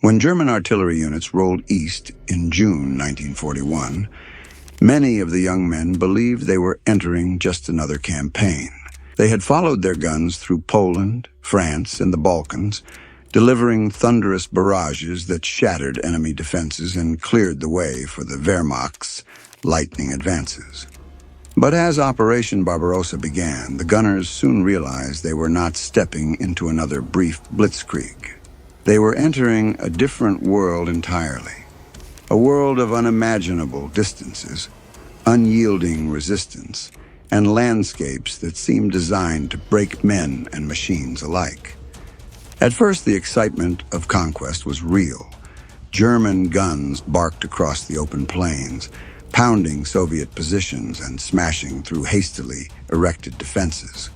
When German artillery units rolled east in June 1941, many of the young men believed they were entering just another campaign. They had followed their guns through Poland, France, and the Balkans, delivering thunderous barrages that shattered enemy defenses and cleared the way for the Wehrmacht's lightning advances. But as Operation Barbarossa began, the gunners soon realized they were not stepping into another brief blitzkrieg. They were entering a different world entirely, a world of unimaginable distances, unyielding resistance, and landscapes that seemed designed to break men and machines alike. At first, the excitement of conquest was real. German guns barked across the open plains, pounding Soviet positions and smashing through hastily erected defenses.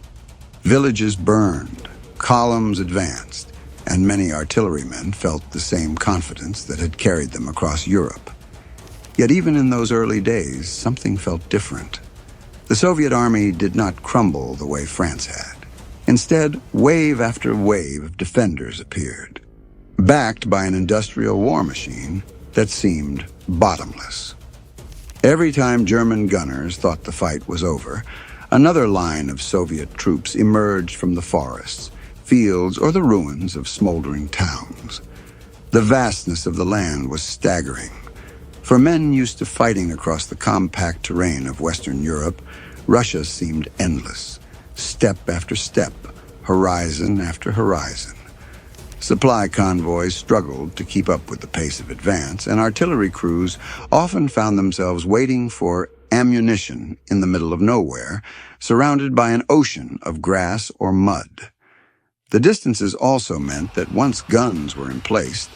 Villages burned, columns advanced, and many artillerymen felt the same confidence that had carried them across Europe. Yet even in those early days, something felt different. The Soviet army did not crumble the way France had. Instead, wave after wave of defenders appeared, backed by an industrial war machine that seemed bottomless. Every time German gunners thought the fight was over, another line of Soviet troops emerged from the forests, fields, or the ruins of smoldering towns. The vastness of the land was staggering. For men used to fighting across the compact terrain of Western Europe, Russia seemed endless, step after step, horizon after horizon. Supply convoys struggled to keep up with the pace of advance, and artillery crews often found themselves waiting for ammunition in the middle of nowhere, surrounded by an ocean of grass or mud. The distances also meant that once guns were in place,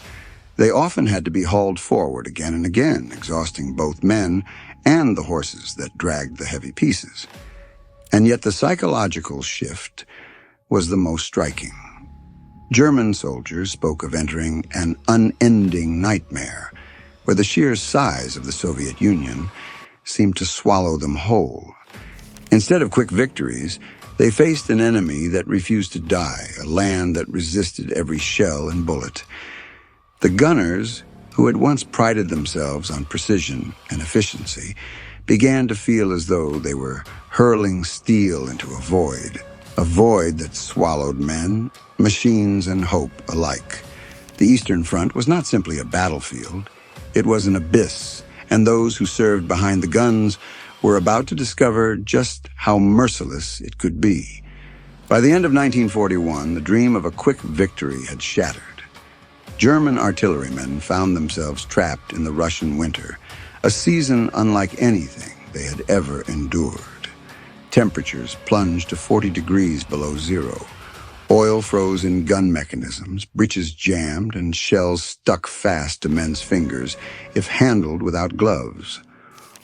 they often had to be hauled forward again and again, exhausting both men and the horses that dragged the heavy pieces. And yet the psychological shift was the most striking. German soldiers spoke of entering an unending nightmare, where the sheer size of the Soviet Union seemed to swallow them whole. Instead of quick victories, they faced an enemy that refused to die, a land that resisted every shell and bullet. The gunners, who had once prided themselves on precision and efficiency, began to feel as though they were hurling steel into a void that swallowed men, machines, and hope alike. The Eastern Front was not simply a battlefield. It was an abyss, and those who served behind the guns were about to discover just how merciless it could be. By the end of 1941, the dream of a quick victory had shattered. German artillerymen found themselves trapped in the Russian winter, a season unlike anything they had ever endured. Temperatures plunged to 40 degrees below zero. Oil froze in gun mechanisms, breeches jammed, and shells stuck fast to men's fingers if handled without gloves.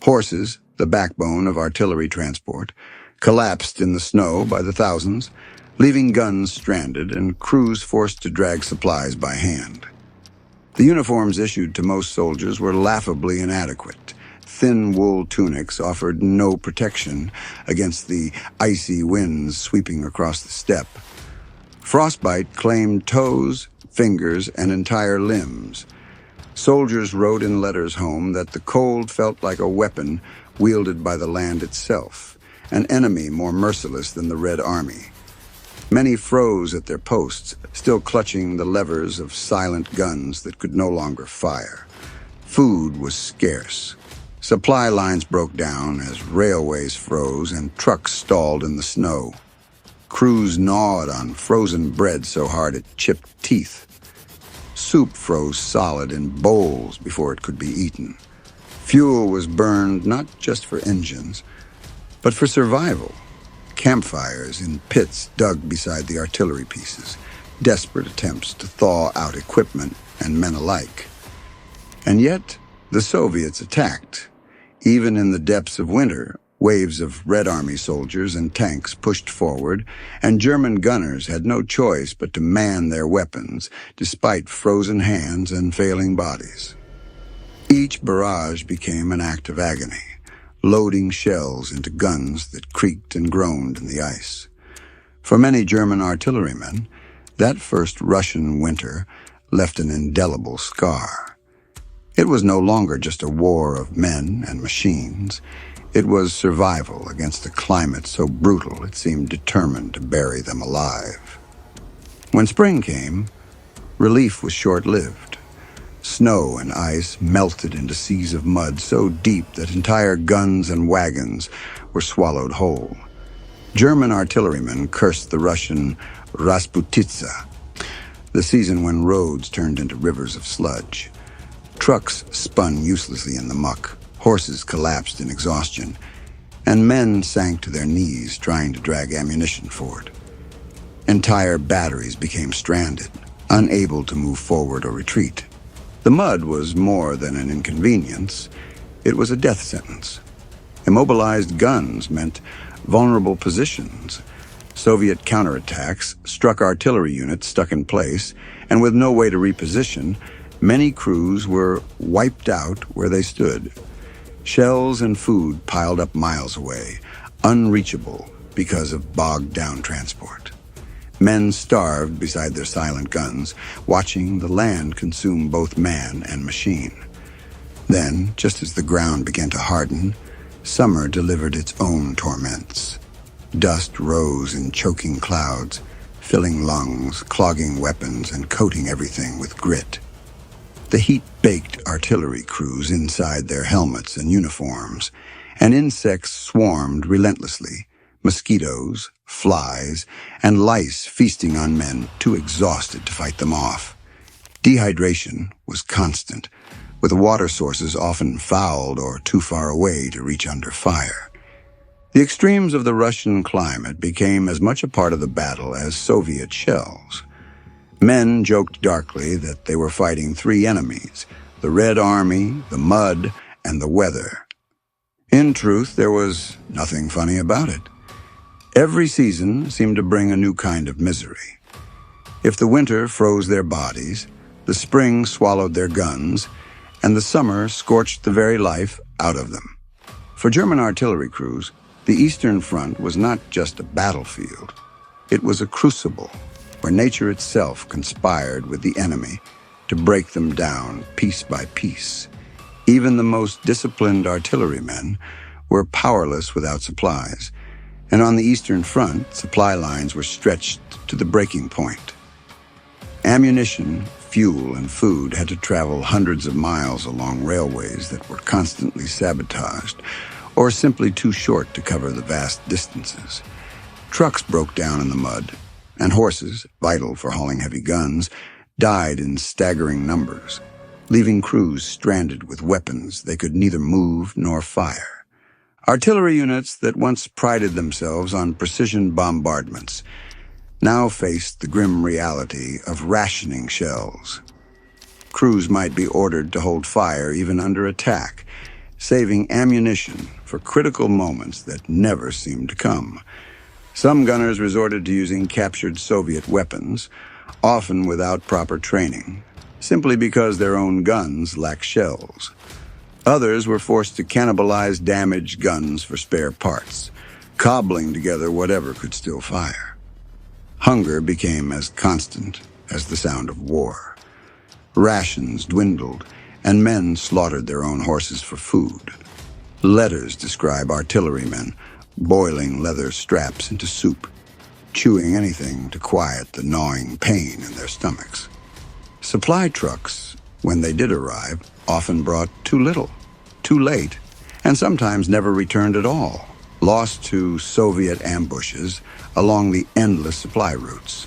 Horses, the backbone of artillery transport, collapsed in the snow by the thousands, leaving guns stranded and crews forced to drag supplies by hand. The uniforms issued to most soldiers were laughably inadequate. Thin wool tunics offered no protection against the icy winds sweeping across the steppe. Frostbite claimed toes, fingers, and entire limbs. Soldiers wrote in letters home that the cold felt like a weapon wielded by the land itself, an enemy more merciless than the Red Army. Many froze at their posts, still clutching the levers of silent guns that could no longer fire. Food was scarce. Supply lines broke down as railways froze and trucks stalled in the snow. Crews gnawed on frozen bread so hard it chipped teeth. Soup froze solid in bowls before it could be eaten. Fuel was burned not just for engines, but for survival. Campfires in pits dug beside the artillery pieces, desperate attempts to thaw out equipment and men alike. And yet, the Soviets attacked. Even in the depths of winter, waves of Red Army soldiers and tanks pushed forward, and German gunners had no choice but to man their weapons, despite frozen hands and failing bodies. Each barrage became an act of agony, loading shells into guns that creaked and groaned in the ice. For many German artillerymen, that first Russian winter left an indelible scar. It was no longer just a war of men and machines. It was survival against a climate so brutal it seemed determined to bury them alive. When spring came, relief was short-lived. Snow and ice melted into seas of mud so deep that entire guns and wagons were swallowed whole. German artillerymen cursed the Russian Rasputitsa, the season when roads turned into rivers of sludge. Trucks spun uselessly in the muck, horses collapsed in exhaustion, and men sank to their knees trying to drag ammunition forward. Entire batteries became stranded, unable to move forward or retreat. The mud was more than an inconvenience. It was a death sentence. Immobilized guns meant vulnerable positions. Soviet counterattacks struck artillery units stuck in place, and with no way to reposition, many crews were wiped out where they stood. Shells and food piled up miles away, unreachable because of bogged-down transport. Men starved beside their silent guns, watching the land consume both man and machine. Then, just as the ground began to harden, summer delivered its own torments. Dust rose in choking clouds, filling lungs, clogging weapons, and coating everything with grit. The heat baked artillery crews inside their helmets and uniforms, and insects swarmed relentlessly. Mosquitoes, flies, and lice feasting on men too exhausted to fight them off. Dehydration was constant, with water sources often fouled or too far away to reach under fire. The extremes of the Russian climate became as much a part of the battle as Soviet shells. Men joked darkly that they were fighting three enemies: the Red Army, the mud, and the weather. In truth, there was nothing funny about it. Every season seemed to bring a new kind of misery. If the winter froze their bodies, the spring swallowed their guns, and the summer scorched the very life out of them. For German artillery crews, the Eastern Front was not just a battlefield. It was a crucible where nature itself conspired with the enemy to break them down piece by piece. Even the most disciplined artillerymen were powerless without supplies, and on the Eastern Front, supply lines were stretched to the breaking point. Ammunition, fuel, and food had to travel hundreds of miles along railways that were constantly sabotaged, or simply too short to cover the vast distances. Trucks broke down in the mud, and horses, vital for hauling heavy guns, died in staggering numbers, leaving crews stranded with weapons they could neither move nor fire. Artillery units that once prided themselves on precision bombardments now faced the grim reality of rationing shells. Crews might be ordered to hold fire even under attack, saving ammunition for critical moments that never seemed to come. Some gunners resorted to using captured Soviet weapons, often without proper training, simply because their own guns lacked shells. Others were forced to cannibalize damaged guns for spare parts, cobbling together whatever could still fire. Hunger became as constant as the sound of war. Rations dwindled, and men slaughtered their own horses for food. Letters describe artillerymen boiling leather straps into soup, chewing anything to quiet the gnawing pain in their stomachs. Supply trucks, when they did arrive, often brought too little, too late, and sometimes never returned at all, lost to Soviet ambushes along the endless supply routes.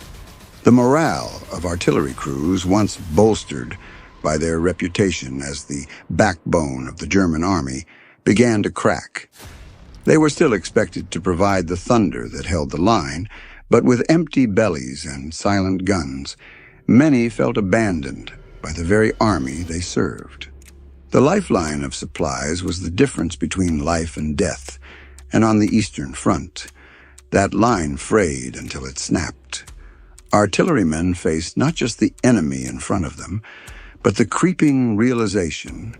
The morale of artillery crews, once bolstered by their reputation as the backbone of the German army, began to crack. They were still expected to provide the thunder that held the line, but with empty bellies and silent guns, many felt abandoned by the very army they served. The lifeline of supplies was the difference between life and death, and on the Eastern Front, that line frayed until it snapped. Artillerymen faced not just the enemy in front of them, but the creeping realization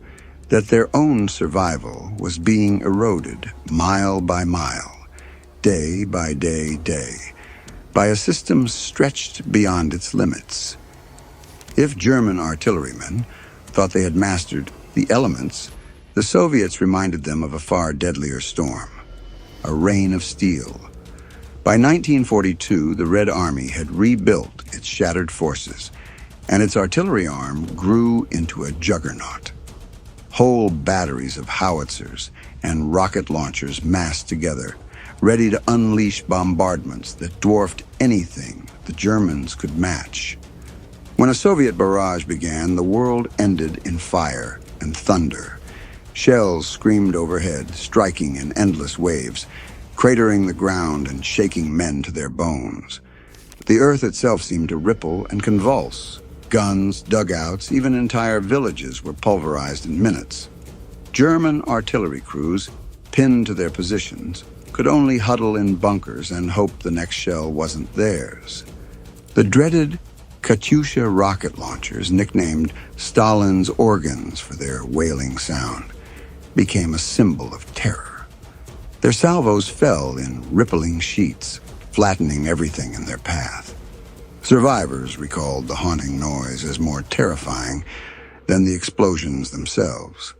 that their own survival was being eroded mile by mile, day by day, by a system stretched beyond its limits. If German artillerymen thought they had mastered the elements, the Soviets reminded them of a far deadlier storm, a rain of steel. By 1942, the Red Army had rebuilt its shattered forces, and its artillery arm grew into a juggernaut. Whole batteries of howitzers and rocket launchers massed together, ready to unleash bombardments that dwarfed anything the Germans could match. When a Soviet barrage began, the world ended in fire and thunder. Shells screamed overhead, striking in endless waves, cratering the ground and shaking men to their bones. The earth itself seemed to ripple and convulse. Guns, dugouts, even entire villages were pulverized in minutes. German artillery crews, pinned to their positions, could only huddle in bunkers and hope the next shell wasn't theirs. The dreaded Katyusha rocket launchers, nicknamed Stalin's organs for their wailing sound, became a symbol of terror. Their salvos fell in rippling sheets, flattening everything in their path. Survivors recalled the haunting noise as more terrifying than the explosions themselves.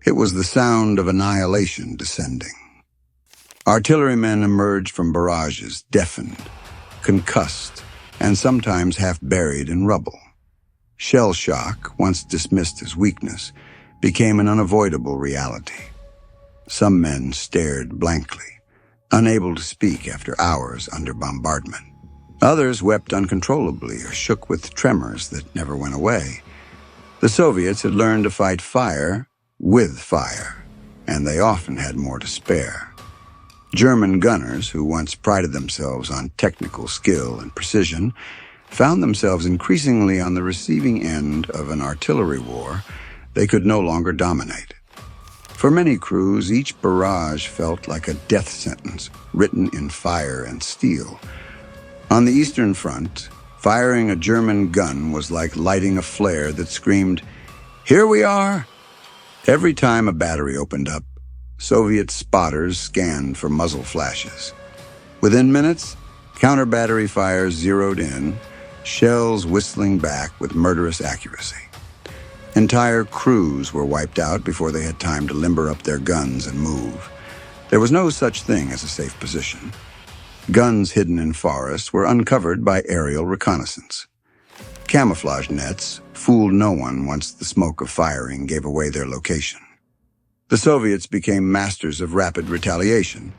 It was the sound of annihilation descending. Artillerymen emerged from barrages, deafened, concussed, and sometimes half buried in rubble. Shell shock, once dismissed as weakness, became an unavoidable reality. Some men stared blankly, unable to speak after hours under bombardment. Others wept uncontrollably or shook with tremors that never went away. The Soviets had learned to fight fire with fire, and they often had more to spare. German gunners, who once prided themselves on technical skill and precision, found themselves increasingly on the receiving end of an artillery war they could no longer dominate. For many crews, each barrage felt like a death sentence written in fire and steel. On the Eastern Front, firing a German gun was like lighting a flare that screamed, "Here we are!" Every time a battery opened up, Soviet spotters scanned for muzzle flashes. Within minutes, counter-battery fire zeroed in, shells whistling back with murderous accuracy. Entire crews were wiped out before they had time to limber up their guns and move. There was no such thing as a safe position. Guns hidden in forests were uncovered by aerial reconnaissance. Camouflage nets fooled no one once the smoke of firing gave away their location. The Soviets became masters of rapid retaliation,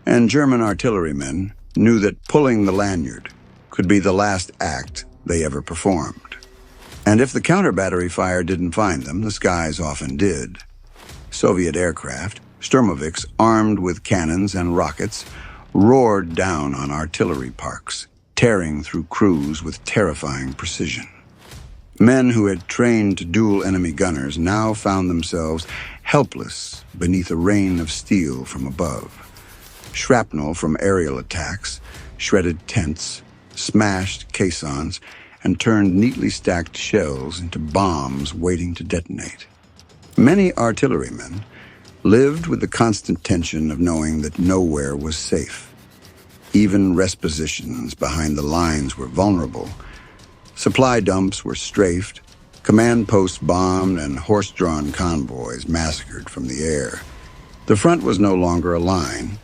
and German artillerymen knew that pulling the lanyard could be the last act they ever performed. And if the counter-battery fire didn't find them, the skies often did. Soviet aircraft, Sturmovix armed with cannons and rockets, roared down on artillery parks, tearing through crews with terrifying precision. Men who had trained to duel enemy gunners now found themselves helpless beneath a rain of steel from above. Shrapnel from aerial attacks shredded tents, smashed caissons, and turned neatly stacked shells into bombs waiting to detonate. Many artillerymen lived with the constant tension of knowing that nowhere was safe. Even rest positions behind the lines were vulnerable. Supply dumps were strafed, command posts bombed, and horse-drawn convoys massacred from the air. The front was no longer a line.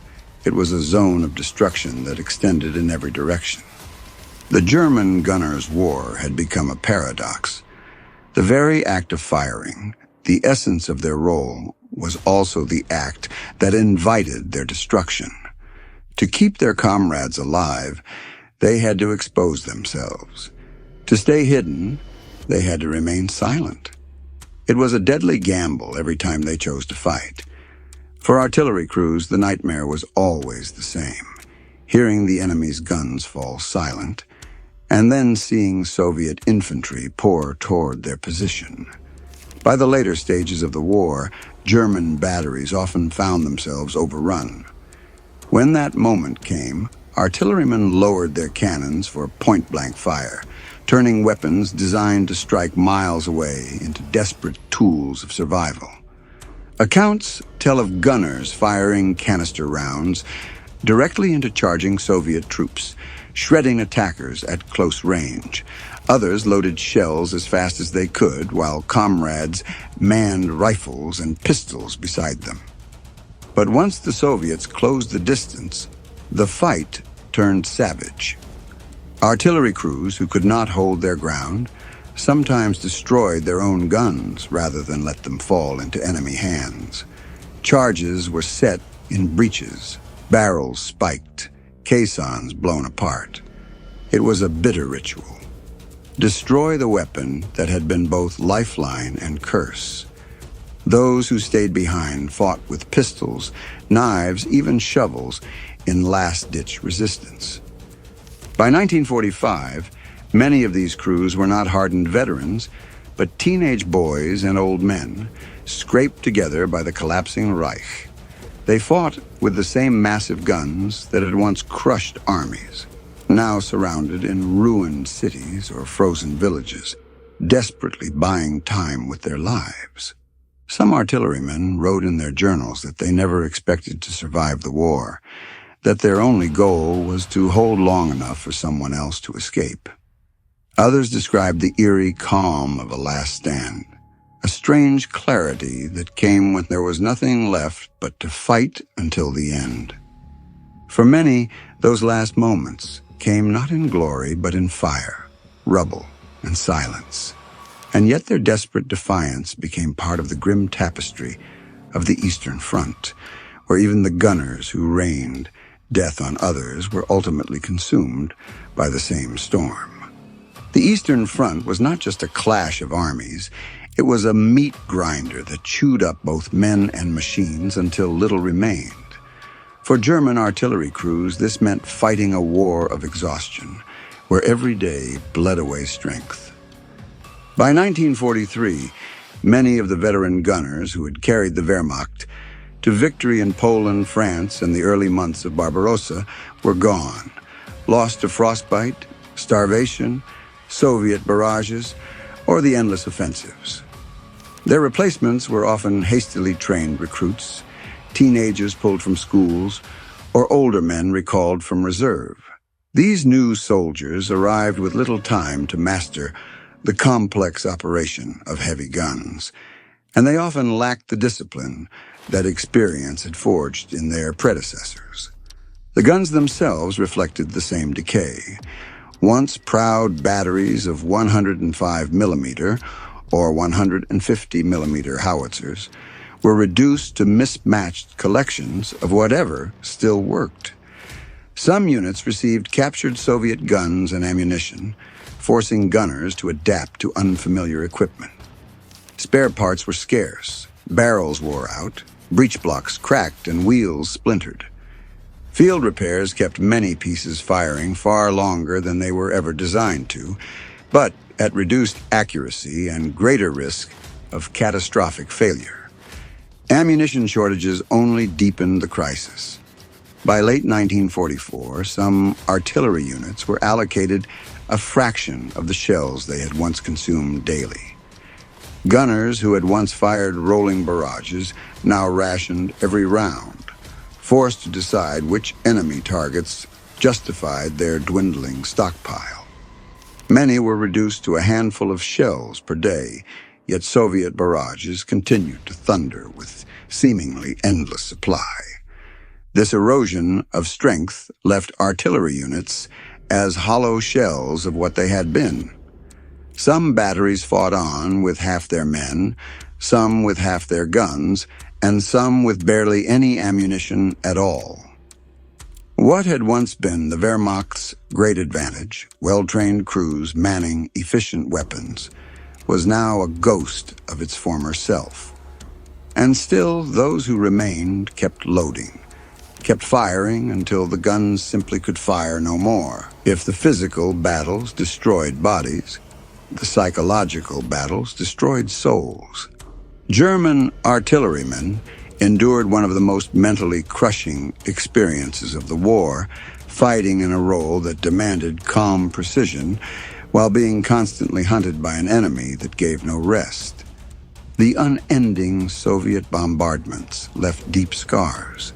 It was a zone of destruction that extended in every direction. The German gunners' war had become a paradox. The very act of firing, the essence of their role, was also the act that invited their destruction. To keep their comrades alive, they had to expose themselves. To stay hidden, they had to remain silent. It was a deadly gamble every time they chose to fight. For artillery crews, the nightmare was always the same: hearing the enemy's guns fall silent, and then seeing Soviet infantry pour toward their position. By the later stages of the war, German batteries often found themselves overrun. When that moment came, artillerymen lowered their cannons for point-blank fire, turning weapons designed to strike miles away into desperate tools of survival. Accounts tell of gunners firing canister rounds directly into charging Soviet troops, shredding attackers at close range. Others loaded shells as fast as they could, while comrades manned rifles and pistols beside them. But once the Soviets closed the distance, the fight turned savage. Artillery crews who could not hold their ground sometimes destroyed their own guns rather than let them fall into enemy hands. Charges were set in breaches, barrels spiked, caissons blown apart. It was a bitter ritual. Destroy the weapon that had been both lifeline and curse. Those who stayed behind fought with pistols, knives, even shovels in last-ditch resistance. By 1945, many of these crews were not hardened veterans, but teenage boys and old men, scraped together by the collapsing Reich. They fought with the same massive guns that had once crushed armies, now surrounded in ruined cities or frozen villages, desperately buying time with their lives. Some artillerymen wrote in their journals that they never expected to survive the war, that their only goal was to hold long enough for someone else to escape. Others described the eerie calm of a last stand, a strange clarity that came when there was nothing left but to fight until the end. For many, those last moments came not in glory but in fire, rubble, and silence. And yet their desperate defiance became part of the grim tapestry of the Eastern Front, where even the gunners who rained death on others were ultimately consumed by the same storm. The Eastern Front was not just a clash of armies, it was a meat grinder that chewed up both men and machines until little remained. For German artillery crews, this meant fighting a war of exhaustion, where every day bled away strength. By 1943, many of the veteran gunners who had carried the Wehrmacht to victory in Poland, France, and the early months of Barbarossa were gone, lost to frostbite, starvation, Soviet barrages, or the endless offensives. Their replacements were often hastily trained recruits, teenagers pulled from schools, or older men recalled from reserve. These new soldiers arrived with little time to master the complex operation of heavy guns, and they often lacked the discipline that experience had forged in their predecessors. The guns themselves reflected the same decay. Once proud batteries of 105 millimeter or 150 millimeter howitzers were reduced to mismatched collections of whatever still worked. Some units received captured Soviet guns and ammunition, forcing gunners to adapt to unfamiliar equipment. Spare parts were scarce, barrels wore out, breech blocks cracked, and wheels splintered. Field repairs kept many pieces firing far longer than they were ever designed to, but at reduced accuracy and greater risk of catastrophic failure. Ammunition shortages only deepened the crisis. By late 1944, some artillery units were allocated a fraction of the shells they had once consumed daily. Gunners who had once fired rolling barrages now rationed every round, forced to decide which enemy targets justified their dwindling stockpile. Many were reduced to a handful of shells per day, yet Soviet barrages continued to thunder with seemingly endless supply. This erosion of strength left artillery units as hollow shells of what they had been. Some batteries fought on with half their men, some with half their guns, and some with barely any ammunition at all. What had once been the Wehrmacht's great advantage, well-trained crews manning efficient weapons, was now a ghost of its former self. And still, those who remained kept loading, kept firing until the guns simply could fire no more. If the physical battles destroyed bodies, the psychological battles destroyed souls. German artillerymen endured one of the most mentally crushing experiences of the war, fighting in a role that demanded calm precision while being constantly hunted by an enemy that gave no rest. The unending Soviet bombardments left deep scars.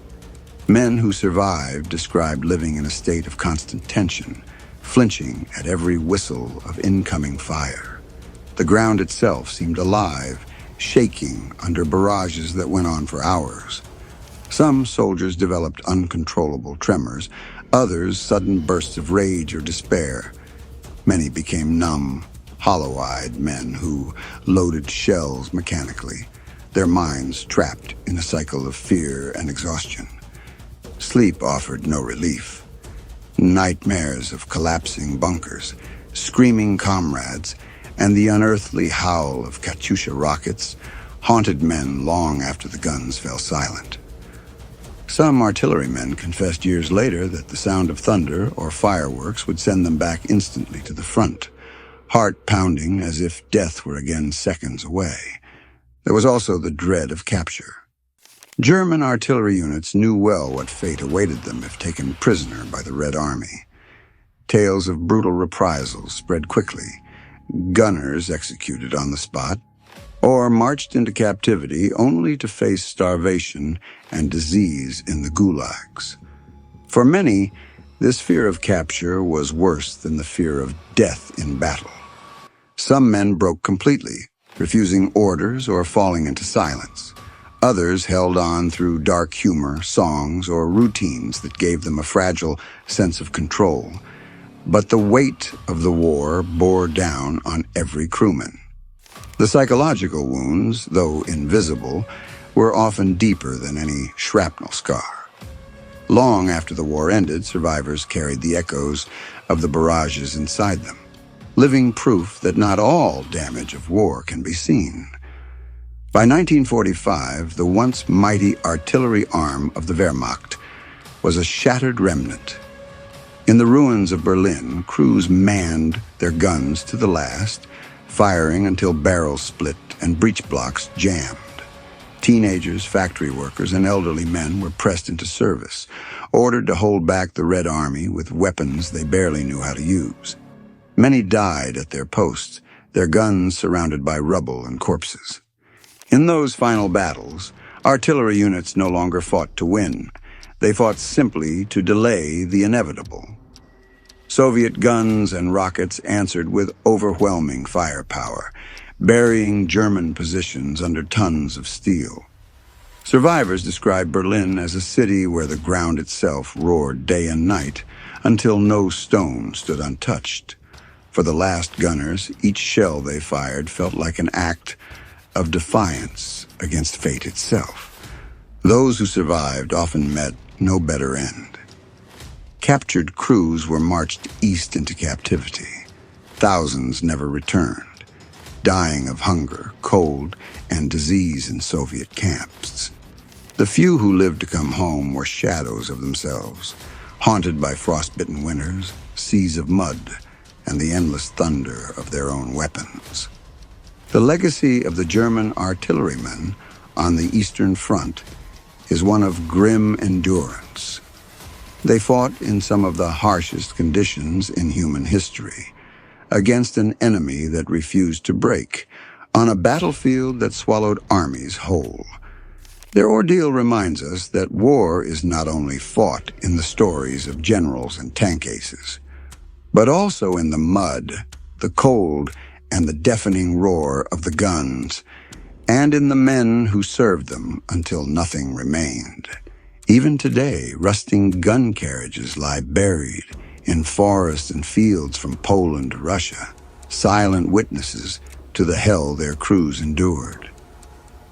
Men who survived described living in a state of constant tension, flinching at every whistle of incoming fire. The ground itself seemed alive, shaking under barrages that went on for hours. Some soldiers developed uncontrollable tremors, others sudden bursts of rage or despair. Many became numb, hollow-eyed men who loaded shells mechanically, their minds trapped in a cycle of fear and exhaustion. Sleep offered no relief. Nightmares of collapsing bunkers, screaming comrades, and the unearthly howl of Katyusha rockets haunted men long after the guns fell silent. Some artillerymen confessed years later that the sound of thunder or fireworks would send them back instantly to the front, heart pounding as if death were again seconds away. There was also the dread of capture. German artillery units knew well what fate awaited them if taken prisoner by the Red Army. Tales of brutal reprisals spread quickly, gunners executed on the spot, or marched into captivity only to face starvation and disease in the gulags. For many, this fear of capture was worse than the fear of death in battle. Some men broke completely, refusing orders or falling into silence. Others held on through dark humor, songs, or routines that gave them a fragile sense of control. But the weight of the war bore down on every crewman. The psychological wounds, though invisible, were often deeper than any shrapnel scar. Long after the war ended, survivors carried the echoes of the barrages inside them, living proof that not all damage of war can be seen. By 1945, the once mighty artillery arm of the Wehrmacht was a shattered remnant. In the ruins of Berlin, crews manned their guns to the last, firing until barrels split and breech blocks jammed. Teenagers, factory workers, and elderly men were pressed into service, ordered to hold back the Red Army with weapons they barely knew how to use. Many died at their posts, their guns surrounded by rubble and corpses. In those final battles, artillery units no longer fought to win. They fought simply to delay the inevitable. Soviet guns and rockets answered with overwhelming firepower, burying German positions under tons of steel. Survivors described Berlin as a city where the ground itself roared day and night until no stone stood untouched. For the last gunners, each shell they fired felt like an act of defiance against fate itself. Those who survived often met no better end. Captured crews were marched east into captivity. Thousands never returned, dying of hunger, cold, and disease in Soviet camps. The few who lived to come home were shadows of themselves, haunted by frostbitten winters, seas of mud, and the endless thunder of their own weapons. The legacy of the German artillerymen on the Eastern Front is one of grim endurance. They fought in some of the harshest conditions in human history, against an enemy that refused to break, on a battlefield that swallowed armies whole. Their ordeal reminds us that war is not only fought in the stories of generals and tank aces, but also in the mud, the cold, and the deafening roar of the guns, and in the men who served them until nothing remained. Even today, rusting gun carriages lie buried in forests and fields from Poland to Russia, silent witnesses to the hell their crews endured.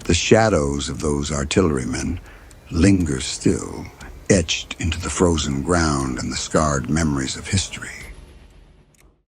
The shadows of those artillerymen linger still, etched into the frozen ground and the scarred memories of history.